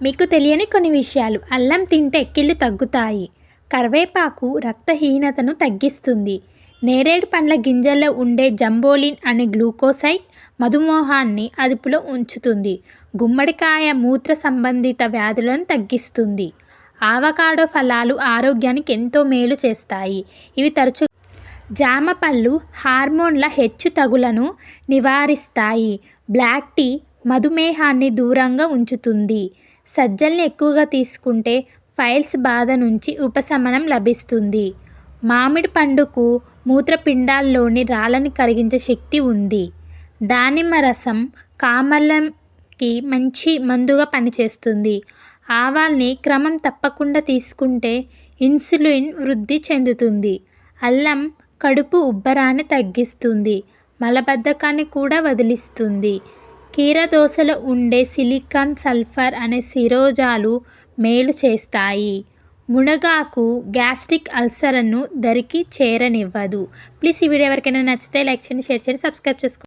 మీకు తెలియని కొన్ని విషయాలు. అల్లం తింటే ఎక్కిళ్ళు తగ్గుతాయి. కరివేపాకు రక్తహీనతను తగ్గిస్తుంది. నేరేడు పండ్ల గింజల్లో ఉండే జంబోలిన్ అనే గ్లూకోసైడ్ మధుమేహాన్ని అదుపులో ఉంచుతుంది. గుమ్మడికాయ మూత్ర సంబంధిత వ్యాధులను తగ్గిస్తుంది. ఆవకాడో ఫలాలు ఆరోగ్యానికి ఎంతో మేలు చేస్తాయి. ఇవి తరచు జామ పళ్ళు హార్మోన్ల హెచ్చుతగులను నివారిస్తాయి. బ్లాక్ టీ మధుమేహాన్ని దూరంగా ఉంచుతుంది. సజ్జల్ని ఎక్కువగా తీసుకుంటే ఫైల్స్ బాధ నుంచి ఉపశమనం లభిస్తుంది. మామిడి పండుకు మూత్రపిండాల్లోని రాళ్ళని కరిగించే శక్తి ఉంది. దానిమ్మ రసం కామర్లంకి మంచి మందుగా పనిచేస్తుంది. ఆవాల్ని క్రమం తప్పకుండా తీసుకుంటే ఇన్సులిన్ వృద్ధి చెందుతుంది. అల్లం కడుపు ఉబ్బరాన్ని తగ్గిస్తుంది. మలబద్ధకాన్ని కూడా వదిలిస్తుంది. కీరదోసలో ఉండే సిలికాన్ సల్ఫర్ అనే శిరోజాలు మేలు చేస్తాయి. మునగాకు గ్యాస్ట్రిక్ అల్సర్ను దరికి చేరనివ్వదు. ప్లీజ్ ఈ వీడియో ఎవరికైనా నచ్చితే లైక్ చేయండి, షేర్ చేయండి, సబ్స్క్రైబ్ చేసుకోండి.